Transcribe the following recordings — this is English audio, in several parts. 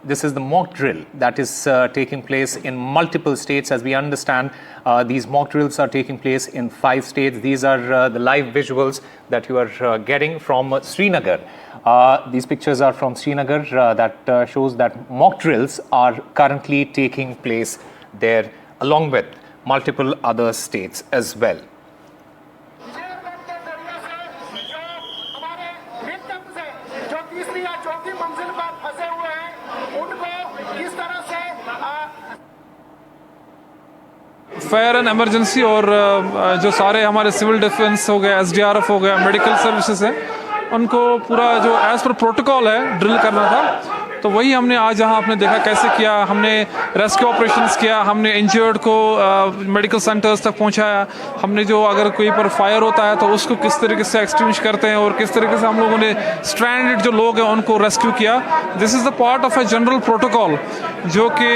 This is the mock drill that is taking place in multiple states. As we understand, these mock drills are taking place in 5 states. These are the live visuals that you are getting from Srinagar. These pictures are from Srinagar that shows that mock drills are currently taking place there along with multiple other states as well. Fire and emergency और जो सारे हमारे civil defence हो गया, SDRF हो गया, medical services है, उनको पूरा जो एज पर प्रोटोकॉल है ड्रिल करना था। तो वही हमने आज यहाँ आपने देखा कैसे किया। हमने रेस्क्यू ऑपरेशंस किया, हमने इंजर्ड को मेडिकल सेंटर्स तक पहुँचाया। हमने जो अगर कोई पर फायर होता है तो उसको किस तरीके से एक्सटिंग्विश करते हैं और किस तरीके से हम लोगों ने स्ट्रैंडेड जो लोग हैं उनको रेस्क्यू किया। This is the part of a general protocol जो कि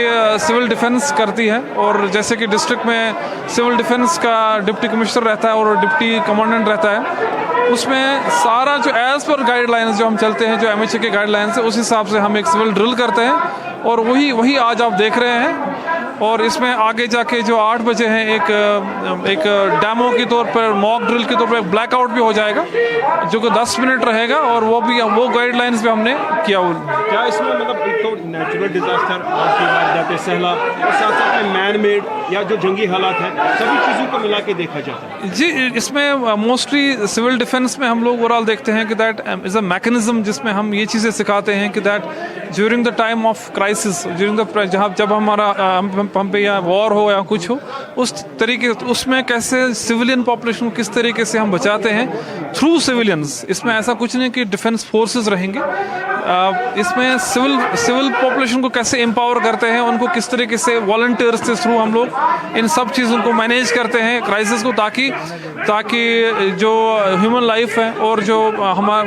सिविल डिफेंस करती है। और जैसे कि डिस्ट्रिक्ट में सिविल डिफेंस का डिप्टी कमिश्नर रहता है और डिप्टी कमांडेंट रहता है, उसमें सारा जो एज पर गाइडलाइंस जो हम चलते हैं, जो एमएचए के गाइडलाइंस है, उस हिसाब से हम एक सिविल ड्रिल करते हैं और वही आज आप देख रहे हैं। और इसमें आगे जाके जो 8 बजे हैं एक डेमो के तौर पर, मॉक ड्रिल के तौर पर ब्लैकआउट भी हो जाएगा जो कि 10 मिनट रहेगा और वो गाइडलाइंस भी हमने किया। क्या इसमें मतलब एक तो नेचुरल डिजास्टर आपकी बात जाते सहला और साथ साथ में मैन मेड या जो जंगी हालात हैं, सभी चीज़ों को मिला के देखा जाता है? जी, इसमें मोस्टली सिविल डिफेंस में हम लोग ओवरऑल देखते हैं कि दैट इज़ अ मैकेनिज्म जिसमें हम ये चीज़ें सिखाते हैं कि that during the time of crisis, during the जब हमारा हम पे या वॉर हो या कुछ हो, उस तरीके उसमें कैसे सिविलियन पॉपुलेशन को किस तरीके से हम बचाते हैं थ्रू सिविलियंस। इसमें ऐसा कुछ नहीं कि डिफेंस फोर्सेस रहेंगे, इसमें सिविल पॉपुलेशन को कैसे एम्पावर करते हैं, उनको किस तरीके से वॉलंटियर्स के थ्रू हम लोग इन सब चीज़ों को मैनेज करते हैं क्राइसिस को, ताकि जो ह्यूमन लाइफ है और जो हमारा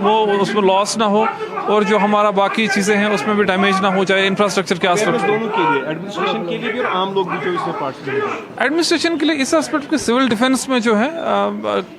वो उसमें लॉस ना हो और जो हमारा बाकी चीज़ें हैं उसमें भी डैमेज ना हो जाए इंफ्रास्ट्रक्चर के आस्पेक्ट। दोनों के लिए, एडमिनिस्ट्रेशन के लिए भी और आम लोग भी जो इसमें पार्टिसिपेट करें। एडमिनिस्ट्रेशन के लिए इस एस्पेक्ट के सिविल डिफेंस में जो है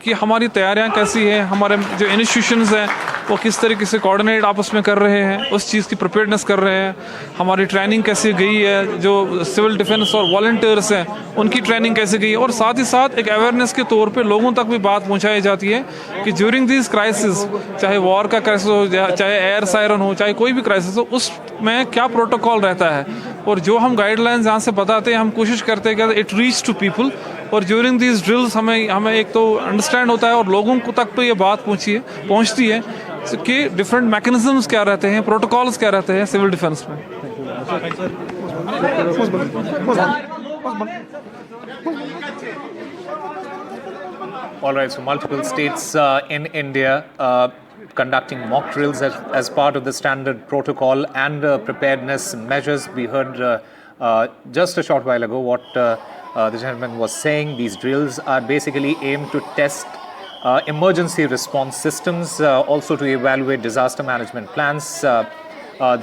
कि हमारी तैयारियां कैसी हैं, हमारे जो इंस्टीट्यूशंस हैं वो किस तरीके से कोऑर्डिनेट आपस में कर रहे हैं, उस चीज़ की प्रिपेयर्डनेस कर रहे हैं, हमारी ट्रेनिंग कैसी गई है, जो सिविल डिफेंस और वॉलंटियर्स हैं उनकी ट्रेनिंग कैसे गई है, और साथ ही साथ एक अवेयरनेस के तौर पे लोगों तक भी बात पहुंचाई जाती है कि ड्यूरिंग दिस क्राइसिस, चाहे वॉर का क्राइसिस हो, चाहे एयर सायरन हो, चाहे कोई भी क्राइसिस हो, उसमें क्या प्रोटोकॉल रहता है। और जो हम गाइडलाइंस यहाँ से बताते हैं, हम कोशिश करते हैं कि इट रीच टू पीपल। और ड्यूरिंग दिस ड्रिल्स हमें एक तो अंडरस्टैंड होता है और लोगों को तक तो ये बात पहुँचती है कि डिफरेंट मैकेनिज्म्स क्या रहते हैं, प्रोटोकॉल्स क्या रहते हैं सिविल डिफेंस में। All right, so multiple states in India conducting mock drills as part of the standard protocol and preparedness measures. We heard just a short while ago what the gentleman was saying. These drills are basically aimed to test emergency response systems, also to evaluate disaster management plans.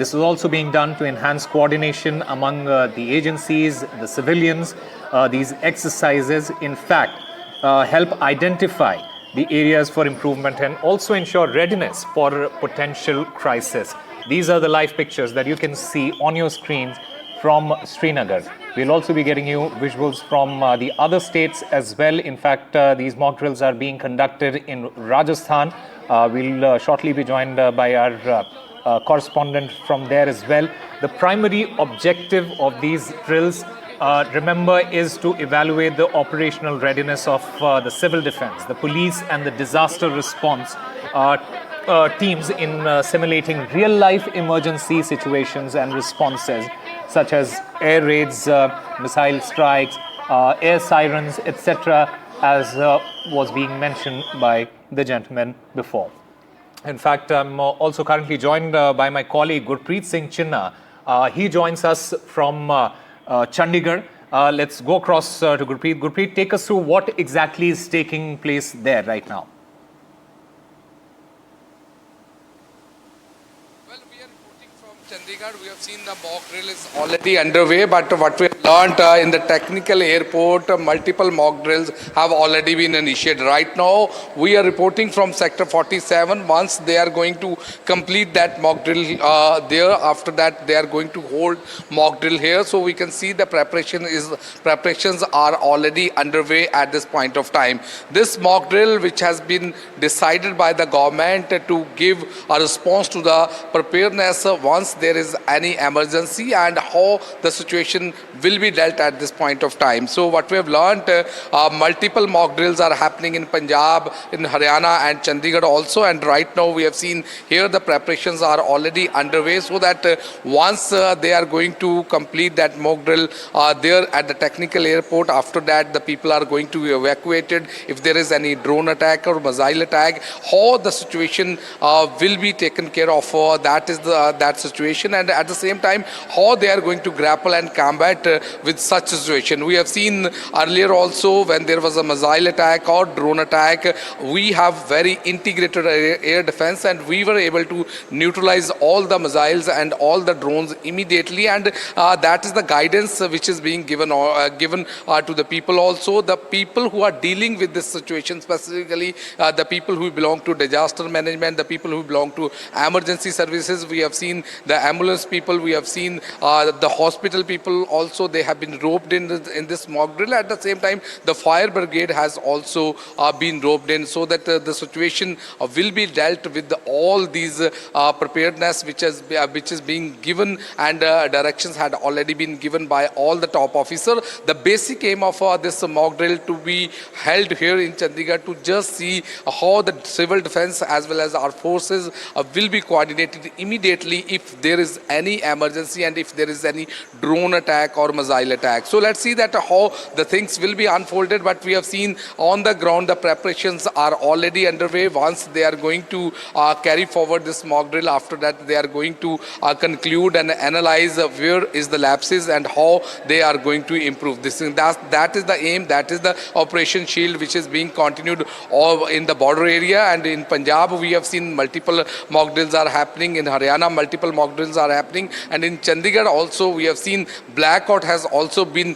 This is also being done to enhance coordination among the agencies, the civilians. These exercises, in fact, help identify the areas for improvement and also ensure readiness for potential crisis. These are the live pictures that you can see on your screens from Srinagar. We'll also be getting you visuals from the other states as well. In fact, these mock drills are being conducted in Rajasthan. We'll shortly be joined by our correspondent from there as well. The primary objective of these drills, remember, is to evaluate the operational readiness of the civil defense, the police and the disaster response teams in simulating real-life emergency situations and responses such as air raids, missile strikes, air sirens, etc., as was being mentioned by the gentleman before. In fact, I'm also currently joined by my colleague Gurpreet Singh Chinna. He joins us from Chandigarh. Let's go across to Gurpreet. Gurpreet, take us through what exactly is taking place there right now. Well, we are reporting from Chandigarh. We have seen the mock drill is already underway, but what we are learned in the technical airport, multiple mock drills have already been initiated. Right now, we are reporting from Sector 47. Once they are going to complete that mock drill there, after that they are going to hold mock drill here. So we can see the preparations are already underway at this point of time. This mock drill, which has been decided by the government to give a response to the preparedness once there is any emergency and how the situation will be dealt at this point of time. So what we have learned, multiple mock drills are happening in Punjab, in Haryana and Chandigarh also, and right now we have seen here the preparations are already underway, so that once they are going to complete that mock drill there at the technical airport, after that the people are going to be evacuated. If there is any drone attack or missile attack, how the situation will be taken care of, that is that situation, and at the same time how they are going to grapple and combat with such situation. We have seen earlier also when there was a missile attack or drone attack, we have very integrated air defense and we were able to neutralize all the missiles and all the drones immediately, and that is the guidance which is being given to the people also. The people who are dealing with this situation, specifically the people who belong to disaster management, the people who belong to emergency services, we have seen the ambulance people, we have seen the hospital people also, they have been roped in this mock drill. At the same time, the fire brigade has also been roped in, so that the situation will be dealt with all these preparedness which is being given, and directions had already been given by all the top officer. The basic aim of this mock drill to be held here in Chandigarh to just see how the civil defense as well as our forces will be coordinated immediately if there is any emergency and if there is any drone attack or missile attack. So let's see that how the things will be unfolded, but we have seen on the ground the preparations are already underway. Once they are going to carry forward this mock drill, after that they are going to conclude and analyze where is the lapses and how they are going to improve this thing. That is the aim, that is the Operation Shield which is being continued all in the border area, and in Punjab we have seen multiple mock drills are happening, in Haryana multiple mock drills are happening, and in Chandigarh also we have seen blackout has also been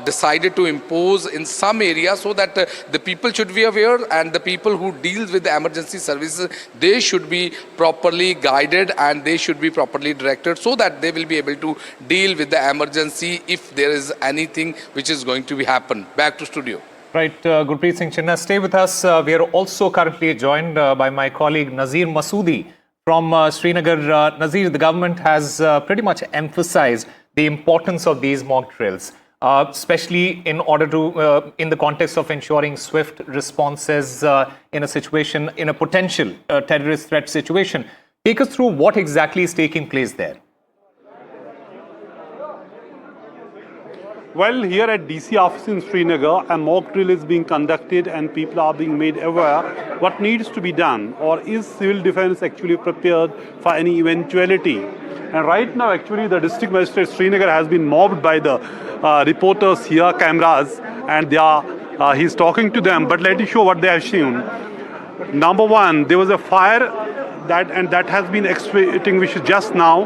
decided to impose in some areas, so that the people should be aware and the people who deal with the emergency services, they should be properly guided and they should be properly directed, so that they will be able to deal with the emergency if there is anything which is going to be happen. Back to studio. Right, Gurpreet Singh Chinna, stay with us. We are also currently joined by my colleague Nazir Masoodi from Srinagar. Nazir, the government has pretty much emphasized the importance of these mock drills, especially in order to, in the context of ensuring swift responses in a situation, in a potential terrorist threat situation. Take us through what exactly is taking place there. Well, here at DC office in Srinagar, a mock drill is being conducted and people are being made aware what needs to be done, or is civil defense actually prepared for any eventuality. And right now, actually, the district magistrate Srinagar has been mobbed by the reporters here, cameras, and they are, he's talking to them. But let me show what they have seen. Number one, there was a fire that has been extinguished just now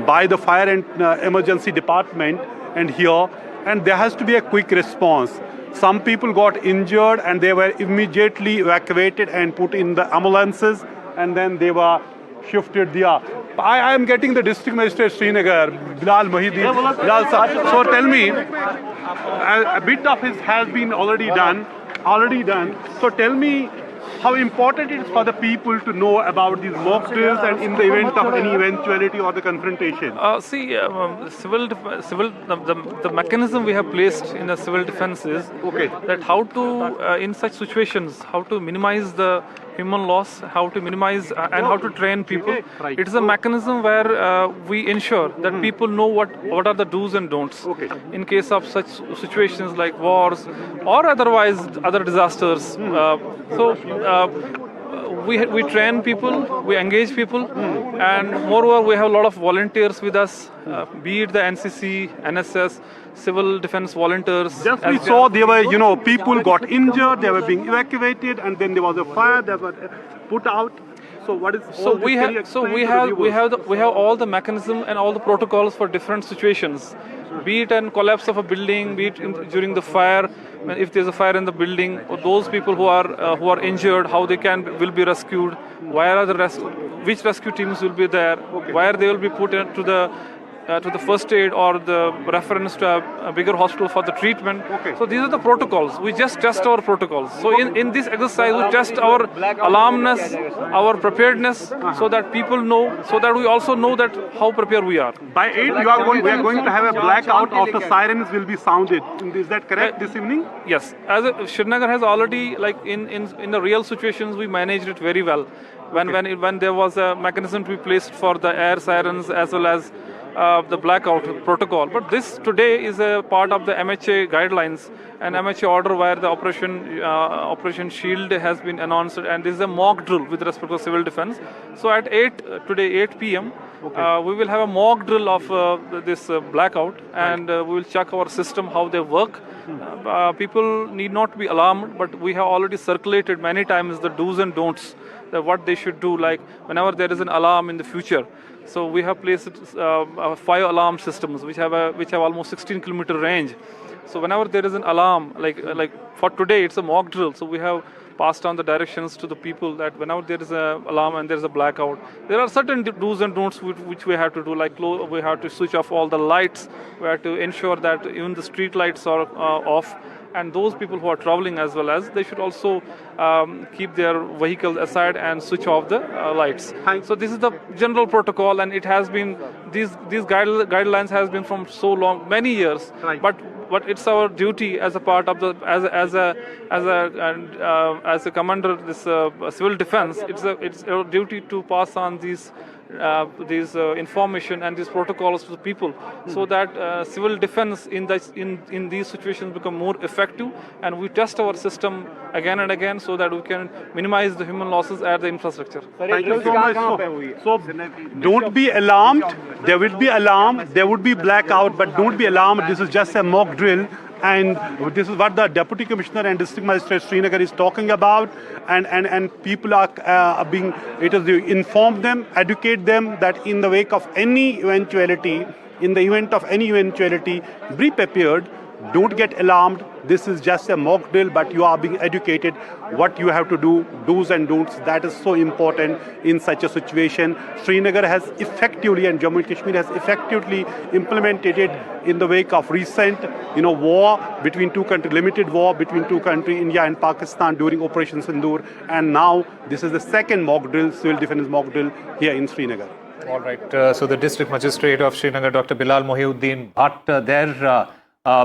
by the fire and emergency department, and here. And there has to be a quick response. Some people got injured and they were immediately evacuated and put in the ambulances, and then they were shifted there. I am getting the district magistrate Srinagar, Bilal Mohideen. Bilal, so tell me, a bit of it has been already done. So tell me how important it is for the people to know about these mock drills and in the event of any eventuality or the confrontation. The mechanism we have placed in the civil defense is that how to, in such situations, how to minimize the human loss, how to minimize and how to train people. It is a mechanism where we ensure that people know what are the do's and don'ts in case of such situations like wars or otherwise other disasters. We train people, we engage people, and moreover we have a lot of volunteers with us, be it the NCC, NSS, civil defense volunteers. Just we saw there were, people got injured, they were being evacuated, and then there was a fire that was put out. So what is So all this? Can you explain to the viewers? we have all the mechanism and all the protocols for different situations, be it an collapse of a building, be it during the fire, if there's a fire in the building, or those people who are injured, how they will be rescued, where are which rescue teams will be there, where they will be put into to the first aid or the reference to a bigger hospital for the treatment. Okay. So these are the protocols. We just test our protocols. So in this exercise, we test our alarmness, our preparedness, so that people know, so that we also know that how prepared we are. By 8, we are going to have a blackout of the sirens will be sounded. Is that correct this evening? Yes, Srinagar has already, like in the real situations, we managed it very well. When there was a mechanism to be placed for the air sirens as well as the blackout protocol. But this today is a part of the MHA guidelines and MHA order where the Operation Shield has been announced, and this is a mock drill with respect to civil defense. So at 8 p.m. We will have a mock drill of this blackout, and we will check our system how they work. People need not be alarmed, but we have already circulated many times the do's and don'ts, what they should do, like whenever there is an alarm in the future. So we have placed 5 alarm systems which have almost 16-kilometer range. So whenever there is an alarm, like for today it's a mock drill, so we have passed on the directions to the people that whenever there is an alarm and there is a blackout, there are certain do's and don'ts which we have to do, like we have to switch off all the lights, we have to ensure that even the street lights are off, and those people who are traveling as well as, they should also keep their vehicles aside and switch off the lights. So this is the general protocol, and it has been, these guidelines has been from so long, many years, but it's our duty as a part of the as a commander this civil defense. It's our duty to pass on these information and these protocols to the people, so that civil defense in these situations become more effective, and we test our system again and again so that we can minimize the human losses at the infrastructure. Thank you so much. So don't be alarmed. There will be alarm. There would be blackout, but don't be alarmed. This is just a mock drill. And this is what the Deputy Commissioner and District Magistrate Srinagar is talking about, and people are being, it is inform them, educate them that in the wake of any eventuality, in the event of any eventuality, be prepared. Don't get alarmed. This is just a mock drill, but you are being educated what you have to do, do's and don'ts. That is so important in such a situation. Srinagar has effectively, and Jammu and Kashmir has effectively implemented it in the wake of recent, war between two countries, limited war between two countries, India and Pakistan, during Operation Sindoor. And now this is the second mock drill, civil defense mock drill here in Srinagar. All right. So the District Magistrate of Srinagar, Dr. Bilal Mohiuddin Bhatt, there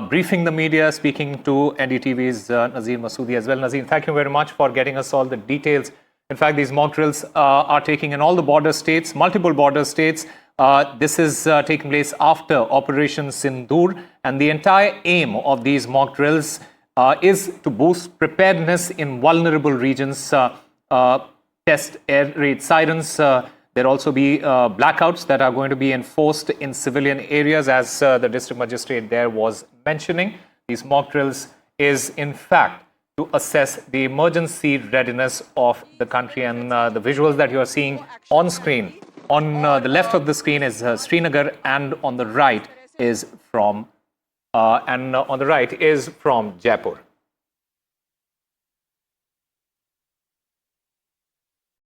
briefing the media, speaking to NDTV's Nazir Masoodi as well. Nazir, thank you very much for getting us all the details. In fact, these mock drills are taking in all the border states, multiple border states. This is taking place after Operation Sindoor, and the entire aim of these mock drills is to boost preparedness in vulnerable regions, test air raid sirens. There will also be blackouts that are going to be enforced in civilian areas, as the district magistrate there was mentioning. These mock drills is, in fact, to assess the emergency readiness of the country. And the visuals that you are seeing on screen, on the left of the screen is Srinagar, and on the right is from Jaipur.